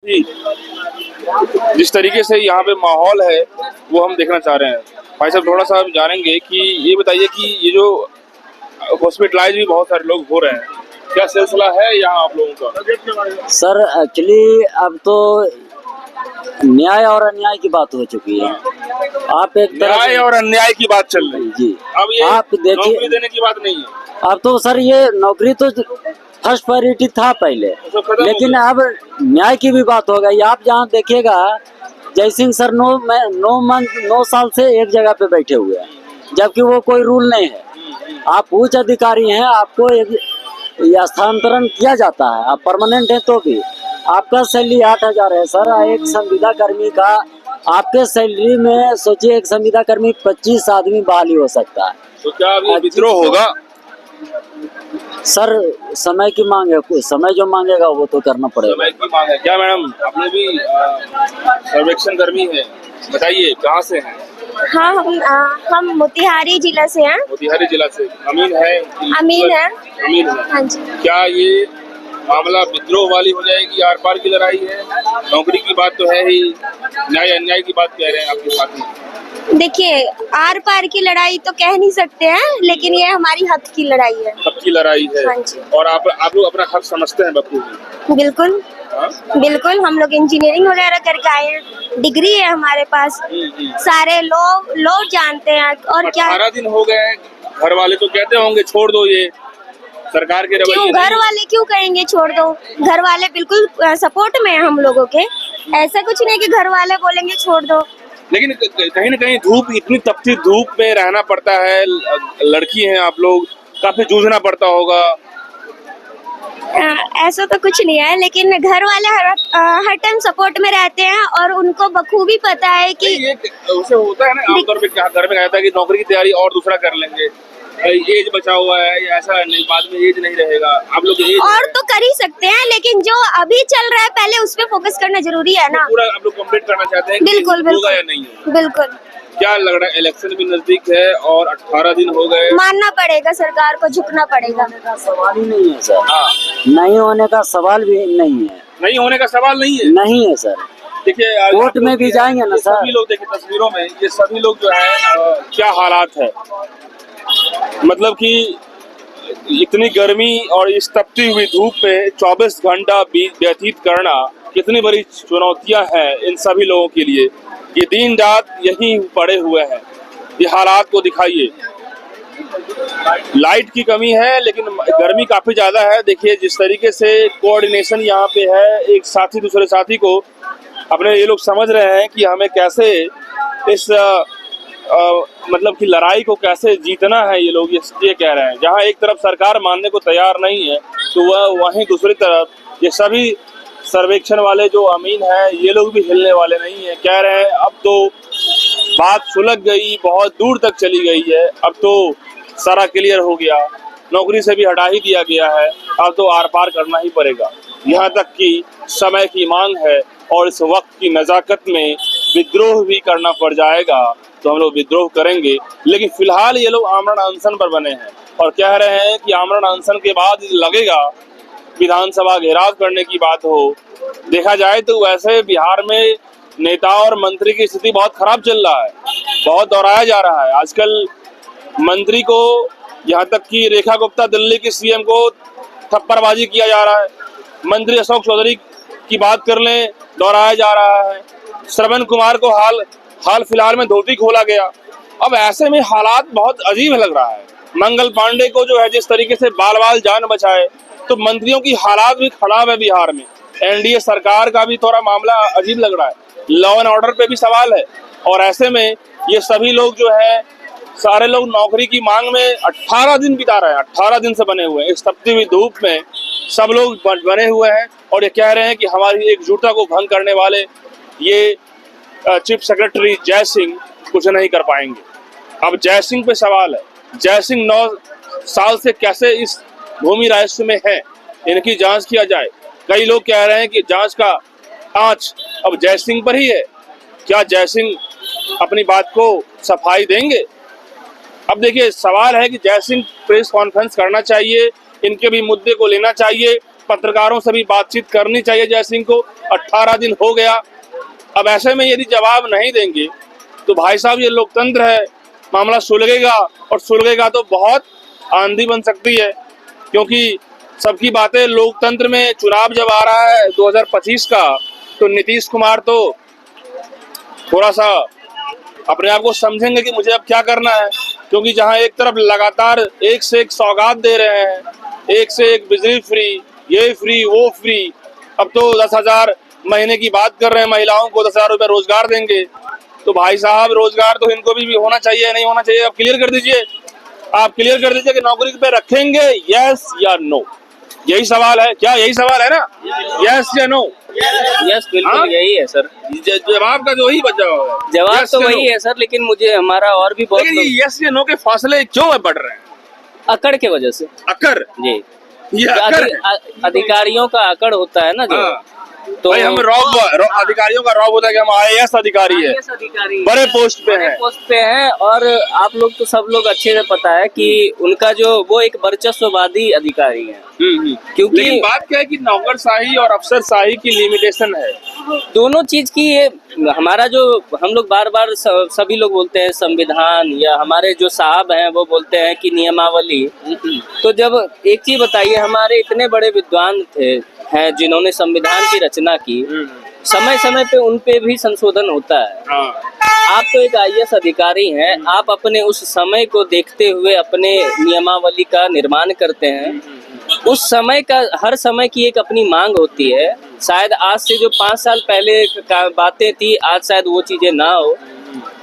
कि जिस तरीके से यहाँ पे माहौल है वो हम देखना चाह रहे हैं। भाई साहब थोड़ा सा हम जानेंगे कि ये बताइए कि ये जो हॉस्पिटलाइज भी बहुत सारे लोग हो रहे हैं, क्या सिलसिला है यहाँ आप लोगों का? सर एक्चुअली अब तो न्याय और अन्याय की बात हो चुकी है। आप एक तरह न्याय और अन्याय की बात चल रही है जी, अब ये आप देखिए नौकरी देने की बात नहीं है। अब तो सर ये नौकरी तो फर्स्ट प्रायोरिटी था पहले, तो खत्म हो लेकिन गया। अब न्याय की भी बात हो गई। आप जहाँ देखिएगा जयसिंह सर 9 साल से एक जगह पे बैठे हुए हैं, जबकि वो कोई रूल नहीं है। आप उच्च अधिकारी हैं, आपको ये स्थानांतरण किया जाता है, आप परमानेंट हैं तो भी आपका सैलरी 8,000 है सर। एक संविदा कर्मी का आपके सैलरी में सोचिए, एक संविदा कर्मी 25 आदमी बहाली हो सकता है। तो क्या अब ये विद्रोह होगा? सर समय की मांग है, कोई समय जो मांगेगा वो तो करना पड़ेगा। समय की मांग है क्या मैडम? आपने भी सर्वेक्षण कर्मी है, बताइए कहाँ से हैं? हाँ, हम मोतिहारी जिला से हैं। मोतिहारी जिला से। अमीन है? अमीन है। अमीन है। हाँ जी। क्या ये मामला विद्रोह वाली हो जाएगी? आर पार की लड़ाई है, नौकरी की बात तो है ही, न्याय अन्याय की बात कह रहे हैं आपके साथी। देखिए, आर पार की लड़ाई तो कह नहीं सकते हैं, लेकिन ये हमारी हक की लड़ाई है। हक की लड़ाई है। हाँ जी। और आप लोग अपना हक समझते हैं बखूबी? बिल्कुल हाँ? बिल्कुल, हम लोग इंजीनियरिंग वगैरह करके आए हैं, डिग्री है हमारे पास। सारे लोग जानते हैं। और क्या 18 दिन हो गए, घर वाले तो कहते होंगे छोड़ दो ये सरकार के क्यों रवैये। घर वाले क्यों कहेंगे छोड़ दो? घर वाले बिल्कुल सपोर्ट में है हम लोगों के। ऐसा कुछ नहीं कि घर वाले बोलेंगे छोड़ दो। लेकिन कहीं ना कहीं धूप, इतनी तपती धूप में रहना पड़ता है, लड़की हैं आप लोग, काफी जूझना पड़ता होगा। ऐसा तो कुछ नहीं है, लेकिन घर वाले हर टाइम सपोर्ट में रहते हैं और उनको बखूबी पता है कि ये उसे होता है ना आमतौर पे, क्या घर में कहता है कि नौकरी की तैयारी और दूसरा कर लेंगे, एज बचा हुआ है, ऐसा नहीं, बाद में एज नहीं रहेगा। आप लोग एज और तो कर ही सकते हैं, लेकिन जो अभी चल रहा है पहले उस पे फोकस करना जरूरी है ना। पूरा आप लोग कंप्लीट करना चाहते हैं कि बिल्कुल होगा या नहीं है? बिल्कुल। क्या लग रहा है, इलेक्शन भी नजदीक है और 18 दिन हो गए। मानना पड़ेगा, सरकार को झुकना पड़ेगा। सवाल ही नहीं है सर। हाँ, नहीं होने का सवाल भी नहीं है। नहीं होने का सवाल नहीं है। नहीं है सर। देखिए कोर्ट में भी जाएंगे ना सर। सभी लोग देखिए तस्वीरों में, ये सभी लोग जो है क्या हालात है, मतलब कि इतनी गर्मी और इस तपती हुई धूप में 24 घंटा व्यतीत करना कितनी बड़ी चुनौतियां हैं इन सभी लोगों के लिए। ये दिन रात यहीं पड़े हुए हैं, ये हालात को दिखाइए। लाइट की कमी है, लेकिन गर्मी काफी ज्यादा है। देखिए जिस तरीके से कोऑर्डिनेशन यहाँ पे है, एक साथी दूसरे साथी को अपने, ये लोग समझ रहे हैं कि हमें कैसे इस मतलब कि लड़ाई को कैसे जीतना है। ये लोग ये कह रहे हैं, जहाँ एक तरफ सरकार मानने को तैयार नहीं है तो वह वहीं दूसरी तरफ ये सभी सर्वेक्षण वाले जो अमीन है, ये लोग भी हिलने वाले नहीं है। कह रहे हैं अब तो बात सुलझ गई, बहुत दूर तक चली गई है, अब तो सारा क्लियर हो गया, नौकरी से भी हटा ही दिया गया है, अब तो आर पार करना ही पड़ेगा। यहाँ तक कि समय की मांग है और इस वक्त की नज़ाकत में विद्रोह भी करना पड़ जाएगा तो हम लोग विद्रोह करेंगे। लेकिन फिलहाल ये लोग आमरण अनशन पर बने हैं और कह रहे हैं कि आमरण अनशन के बाद लगेगा विधानसभा घेराव करने की बात हो। देखा जाए तो वैसे बिहार में नेता और मंत्री की स्थिति बहुत खराब चल रहा है, बहुत दोहराया जा रहा है आजकल। मंत्री को, यहाँ तक कि रेखा गुप्ता दिल्ली की सीएम को थप्पड़बाजी किया जा रहा है। मंत्री अशोक चौधरी की बात कर लें, दोहराया जा रहा है। श्रवण कुमार को हाल फिलहाल में धोती खोला गया। अब ऐसे में हालात बहुत अजीब लग रहा है। मंगल पांडे को जो है जिस तरीके से बाल जान बचाए, तो मंत्रियों की हालात भी खराब है बिहार में। एनडीए सरकार का भी थोड़ा मामला अजीब लग रहा है, लॉ एंड ऑर्डर पे भी सवाल है। और ऐसे में ये सभी लोग जो है, सारे लोग नौकरी की मांग में 18 दिन बिता रहे हैं, 18 दिन से बने हुए हैं। इस तपती हुई धूप में सब लोग बने हुए हैं और ये कह रहे हैं कि हमारी एकजुटता को भंग करने वाले ये चीफ सेक्रेटरी जय सिंह कुछ नहीं कर पाएंगे। अब जय सिंह पे सवाल है, जय सिंह 9 साल से कैसे इस भूमि राजस्व में है, इनकी जांच किया जाए। कई लोग कह रहे हैं कि जांच का आंच अब जय सिंह पर ही है। क्या जय सिंह अपनी बात को सफाई देंगे? अब देखिए सवाल है कि जय सिंह प्रेस कॉन्फ्रेंस करना चाहिए, इनके भी मुद्दे को लेना चाहिए पत्रकारों से भी बातचीत करनी चाहिए जय सिंह को। 18 दिन हो गया, अब ऐसे में यदि जवाब नहीं देंगे तो भाई साहब ये लोकतंत्र है, मामला सुलझेगा और सुलझेगा तो बहुत आंधी बन सकती है, क्योंकि सबकी बातें लोकतंत्र में चुनाव जब आ रहा है 2025 का, तो नीतीश कुमार तो थोड़ा सा अपने आप को समझेंगे कि मुझे अब क्या करना है, क्योंकि जहां एक तरफ लगातार एक से एक सौगात दे रहे हैं, एक से एक बिजली फ्री, ये फ्री वो फ्री, अब तो 10,000 महीने की बात कर रहे हैं, महिलाओं को 10,000 रुपये रोजगार देंगे। तो भाई साहब रोजगार तो इनको भी होना चाहिए, नहीं होना चाहिए? आप क्लियर कर दीजिए, आप क्लियर कर दीजिए कि नौकरी पे रखेंगे, यस या नो? यही सवाल है क्या? यही सवाल है ना, यस या नो? यस बिल्कुल यही है सर। जवाब का जो ही बचा हुआ है, जवाब yes तो या वही no? है सर, लेकिन मुझे हमारा और भी बहुत लेकिन ये यस या नो के फासले क्यों बढ़ रहे हैं? अकड़ के वजह से। अकर, जी, ये अकर है। अधिकारियों का अकड़ होता है ना जो, हाँ। तो भाई हम अधिकारियों का रौब होता है कि हम IAS अधिकारी है, IAS अधिकारी बड़े पोस्ट पे हैं। पोस्ट पे हैं, और आप लोग तो सब लोग अच्छे से पता है कि उनका जो वो एक वर्चस्ववादी अधिकारी है, क्योंकि लेकिन बात क्या है कि नौकरशाही और अफसरशाही की लिमिटेशन है, दोनों चीज की। ये हमारा जो हम लोग बार बार सभी लोग बोलते हैं संविधान, या हमारे जो साहब हैं वो बोलते हैं कि नियमावली। तो जब एक चीज बताइए, हमारे इतने बड़े विद्वान हैं जिन्होंने संविधान की रचना की, समय समय पे उन पे भी संशोधन होता है। आप तो एक IAS अधिकारी हैं, आप अपने उस समय को देखते हुए अपने नियमावली का निर्माण करते हैं। उस समय का, हर समय की एक अपनी मांग होती है। शायद आज से जो 5 साल पहले बातें थी, आज शायद वो चीजें ना हो,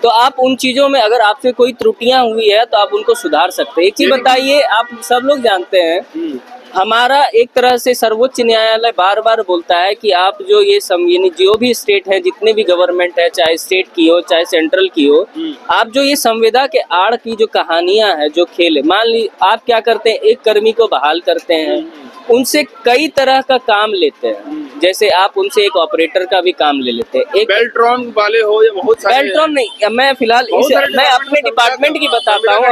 तो आप उन चीजों में अगर आपसे कोई त्रुटियां हुई है तो आप उनको सुधार सकते हैं। एक चीज बताइए, आप सब लोग जानते हैं हमारा एक तरह से सर्वोच्च न्यायालय बार बार बोलता है कि आप जो ये जो भी स्टेट है, जितने भी गवर्नमेंट है, चाहे स्टेट की हो चाहे सेंट्रल की हो, आप जो ये संविदा के आड़ की जो कहानियां हैं, जो खेल, मान ली आप क्या करते हैं, एक कर्मी को बहाल करते हैं, उनसे कई तरह का काम लेते हैं। जैसे आप उनसे एक ऑपरेटर का भी काम ले लेते हैं, एक बेल्ट्रॉन वाले हो या बहुत सारे, बेल्ट्रॉन नहीं, मैं फिलहाल मैं अपने डिपार्टमेंट की बताता हूँ,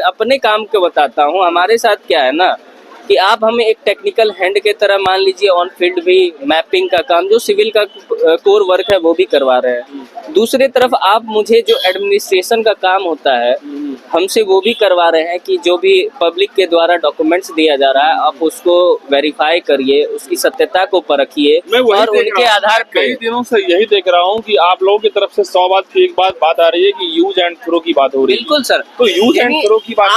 अपने काम को बताता हूँ। हमारे साथ क्या है ना कि आप हमें एक टेक्निकल हैंड के तरह मान लीजिए, ऑन फील्ड भी मैपिंग का काम, जो सिविल का कोर वर्क है वो भी करवा रहे हैं। दूसरी तरफ आप मुझे जो एडमिनिस्ट्रेशन का काम होता है हमसे वो भी करवा रहे हैं, कि जो भी पब्लिक के द्वारा डॉक्यूमेंट्स दिया जा रहा है आप उसको वेरीफाई करिए, उसकी सत्यता को परखिए, और उनके आधार पे कई दिनों से यही देख रहा हूँ कि आप लोगों की तरफ से 100 बात की एक बात आ रही है कि यूज एंड थ्रो की बात हो रही है। बिल्कुल सर, तो यूज एंड थ्रो की बात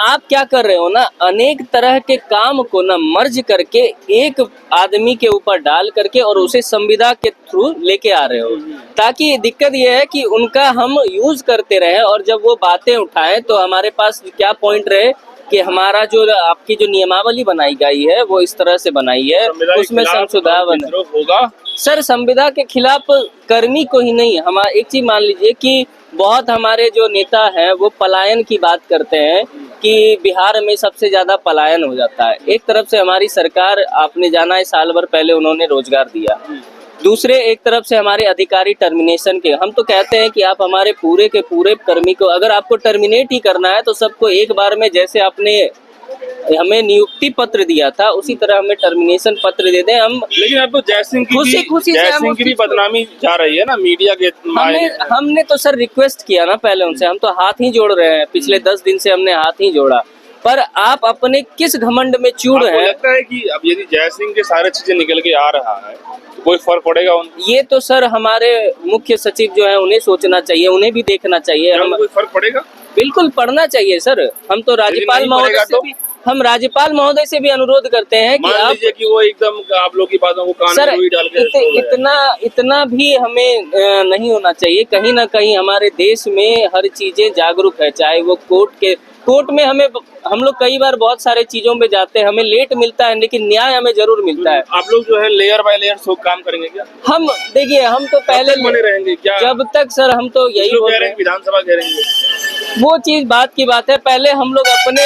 आप क्या कर रहे हो ना, अनेक तरह के काम को ना मर्ज करके एक आदमी के ऊपर डाल करके और उसे संविदा के थ्रू लेके आ रहे हो, ताकि दिक्कत यह है कि उनका हम यूज करते रहे, और जब वो बातें उठाएं तो हमारे पास क्या पॉइंट रहे कि हमारा जो आपकी जो नियमावली बनाई गई है वो इस तरह से बनाई है, उसमें संशोधन होगा। सर संविदा के खिलाफ कर्मी को ही नहीं, हमारा एक चीज मान लीजिए कि बहुत हमारे जो नेता हैं वो पलायन की बात करते हैं कि बिहार में सबसे ज्यादा पलायन हो जाता है। एक तरफ से हमारी सरकार, आपने जाना है, साल भर पहले उन्होंने रोजगार दिया, दूसरे एक तरफ से हमारे अधिकारी टर्मिनेशन के। हम तो कहते हैं कि आप हमारे पूरे के पूरे कर्मी को, अगर आपको टर्मिनेट ही करना है तो सबको एक बार में, जैसे आपने हमें नियुक्ति पत्र दिया था उसी तरह हमें टर्मिनेशन पत्र दे दें हम। लेकिन अब तो जय सिंह की भी बदनामी जा रही है ना मीडिया के। हमने तो सर रिक्वेस्ट किया ना पहले उनसे, हम तो हाथ ही जोड़ रहे हैं, पिछले 10 दिन से हमने हाथ ही जोड़ा, पर आप अपने किस घमंड में चूड़ हैं। लगता है कि अब यदि जय सिंह के सारे चीजें निकल के आ रहा है तो कोई फर्क पड़ेगा उनको? ये तो सर हमारे मुख्य सचिव जो है उन्हें सोचना चाहिए, उन्हें भी देखना चाहिए। हम कोई फर्क पड़ेगा? बिल्कुल पड़ना चाहिए सर। हम तो राज्यपाल महोदय से भी, हम राज्यपाल महोदय से भी अनुरोध करते हैं कि आप कि वो एकदम आप लोग की बातों को कान में रुई डाल के इतना भी हमें नहीं होना चाहिए। कहीं ना कहीं हमारे देश में हर चीजें जागरूक है, चाहे वो कोर्ट में हम लोग कई बार बहुत सारे चीजों में जाते हैं, हमें लेट मिलता है लेकिन न्याय हमें जरूर मिलता है। आप लोग जो है लेयर बाय लेयर सब काम करेंगे क्या? हम देखिए, हम तो पहले बने रहेंगे क्या? जब तक सर हम तो यही बोल रहे हैं, विधानसभा कह रहे हैं वो चीज बात की बात है। पहले हम लोग अपने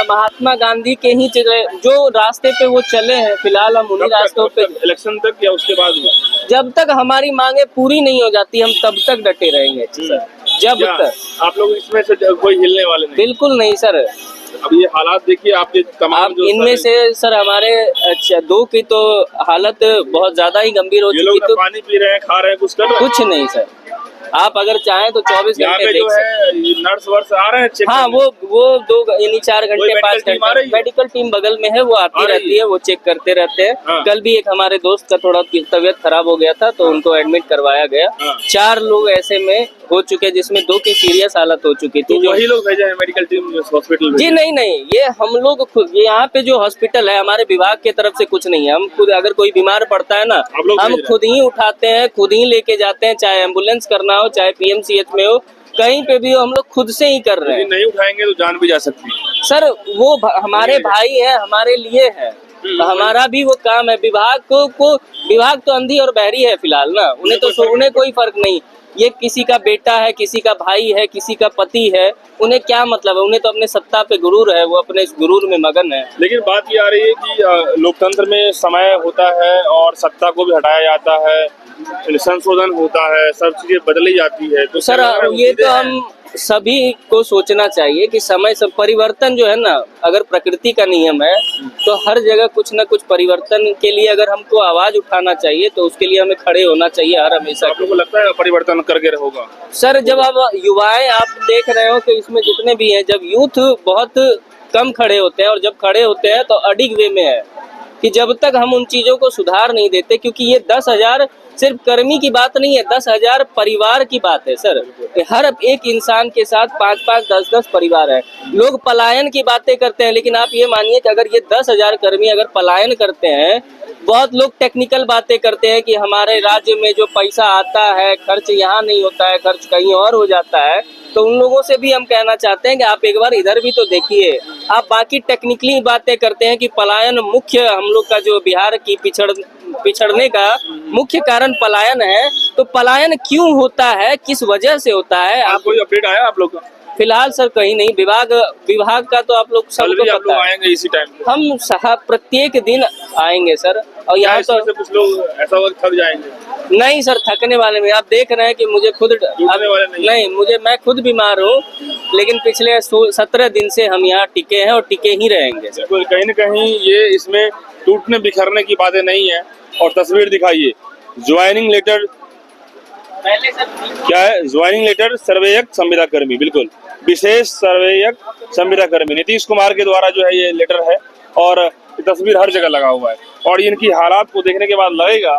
महात्मा गांधी के ही जो रास्ते पे वो चले हैं, फिलहाल हम उन्हीं रास्तों पे, इलेक्शन तक या उसके बाद में? जब तक हमारी मांगे पूरी नहीं हो जाती हम तब तक डटे रहेंगे सर। जब तक आप लोग इसमें से कोई हिलने वाले नहीं? बिल्कुल नहीं सर। अब ये हालात देखिए आपके तमाम आप जो इनमें से सर हमारे अच्छा 2 की तो हालत बहुत ज्यादा ही गंभीर हो ये चुकी, लोग तो पानी पी रहे हैं, खा रहे हैं, कुछ कर रहे हैं। कुछ नहीं सर, आप अगर चाहें तो 24 यहाँ घंटे पे जो देख सकते है नर्स वर्स आ रहे हैं चेक हाँ, करने। वो 2 यानी 4 कोई घंटे 5 medical team आ घंटे रही है? मेडिकल टीम बगल में है, वो आ आती रही रहती है, वो चेक करते रहते हैं। हाँ। कल भी एक हमारे दोस्त का थोड़ा तबीयत खराब हो गया था, तो उनको एडमिट करवाया गया। हाँ। 4 लोग ऐसे में हो चुके जिसमें 2 की सीरियस हालत हो चुकी तो थी। जो वही लोग भेजे हैं मेडिकल टीम हॉस्पिटल जी नहीं, ये हम लोग खुद, ये यहाँ पे जो हॉस्पिटल है हमारे विभाग की तरफ से कुछ नहीं है। हम खुद अगर कोई बीमार पड़ता है ना, आप लोग हम भेज रहे हैं? खुद ही उठाते हैं, खुद ही लेके जाते हैं, चाहे एम्बुलेंस करना हो, चाहे पीएमसीएच में हो, कहीं पे भी हो, हम लोग खुद से ही कर रहे यदि हैं। नहीं उठाएंगे तो जान भी जा सकती है। सर वो हमारे भाई है, हमारे लिए है, हमारा भी वो काम है। विभाग तो अंधी और बहरी है फिलहाल ना, उन्हें कोई फर्क नहीं। ये किसी का बेटा है, किसी का भाई है, किसी का पति है, उन्हें क्या मतलब है? उन्हें तो अपने सत्ता पे गुरूर है, वो अपने इस गुरूर में मगन है। लेकिन बात ये आ रही है कि लोकतंत्र में समय होता है और सत्ता को भी हटाया जाता है, संशोधन होता है, सब चीजें बदली जाती है। तो सर ये तो हम सभी को सोचना चाहिए कि समय सब परिवर्तन जो है ना, अगर प्रकृति का नियम है तो हर जगह कुछ ना कुछ परिवर्तन के लिए अगर हमको आवाज उठाना चाहिए तो उसके लिए हमें खड़े होना चाहिए हर हमेशा। आप लोगों को लगता है परिवर्तन करके होगा? सर जब अब युवाएं आप देख रहे हो कि इसमें जितने भी हैं, जब यूथ बहुत कम खड़े होते हैं और जब खड़े होते हैं तो अडिग वे में है कि जब तक हम उन चीजों को सुधार नहीं देते, क्योंकि ये 10,000 सिर्फ कर्मी की बात नहीं है, 10,000 परिवार की बात है सर। हर एक इंसान के साथ 5-5, 10-10 परिवार है। लोग पलायन की बातें करते हैं, लेकिन आप ये मानिए कि अगर ये 10,000 कर्मी अगर पलायन करते हैं, बहुत लोग टेक्निकल बातें करते हैं कि हमारे राज्य में जो पैसा आता है खर्च यहाँ नहीं होता है, खर्च कहीं और हो जाता है। तो उन लोगों से भी हम कहना चाहते हैं कि आप एक बार इधर भी तो देखिए। आप बाकी टेक्निकली बातें करते हैं कि पलायन मुख्य हम लोग का जो बिहार की पिछड़ने का मुख्य कारण पलायन है, तो पलायन क्यों होता है, किस वजह से होता है? आप कोई अपडेट आया आप लोग का? फिलहाल सर कहीं नहीं। विभाग का तो आप लोग सबको आप लोग पता है। आएंगे इसी टाइम पे? हम साहब प्रत्येक दिन आएंगे सर। और यहाँ इसमें से कुछ लोग ऐसा वक्त थक जाएंगे? नहीं सर, थकने वाले में आप देख रहे हैं कि मुझे खुद टूटने वाले नहीं। मैं खुद बीमार हूँ, लेकिन पिछले 17 दिन से हम यहाँ टिके हैं और टिके ही रहेंगे सर। बिल्कुल, कहीं न कहीं ये इसमें टूटने बिखरने की बातें नहीं है। और तस्वीर दिखाइए, ज्वाइनिंग लेटर पहले सर क्या है? ज्वाइनिंग लेटर सर्वेयक संविदा कर्मी, बिल्कुल विशेष सर्वेयक संविदा कर्मी नीतीश कुमार के द्वारा जो है ये लेटर है। और ये तस्वीर हर जगह लगा हुआ है और इनकी हालात को देखने के बाद लगेगा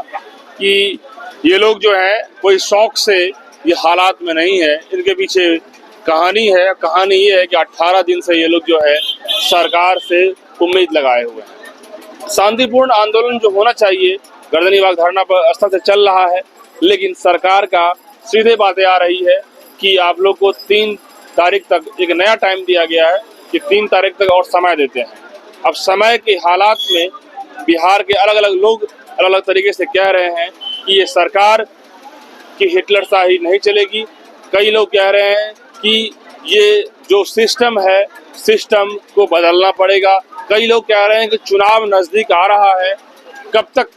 कि ये लोग जो है कोई शौक से ये हालात में नहीं है। इनके पीछे कहानी है। कहानी ये है कि 18 दिन से ये लोग जो है सरकार से उम्मीद लगाए हुए हैं। शांतिपूर्ण आंदोलन जो होना चाहिए गर्दनी बाग धरना पर स्थल से चल रहा है, लेकिन सरकार का सीधे बातें आ रही है कि आप लोग को 3 तारीख तक एक नया टाइम दिया गया है कि 3 तारीख तक और समय देते हैं। अब समय के हालात में बिहार के अलग अलग लोग अलग अलग तरीके से कह रहे हैं कि ये सरकार की हिटलरशाही नहीं चलेगी। कई लोग कह रहे हैं कि ये जो सिस्टम है, सिस्टम को बदलना पड़ेगा। कई लोग कह रहे हैं कि चुनाव नजदीक आ रहा है, कब तक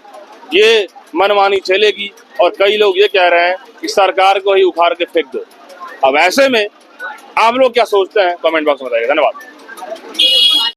ये मनमानी चलेगी। और कई लोग ये कह रहे हैं कि सरकार को ही उखाड़ के फेंक दो। अब ऐसे में आप लोग क्या सोचते हैं, कमेंट बॉक्स में बताइए। धन्यवाद।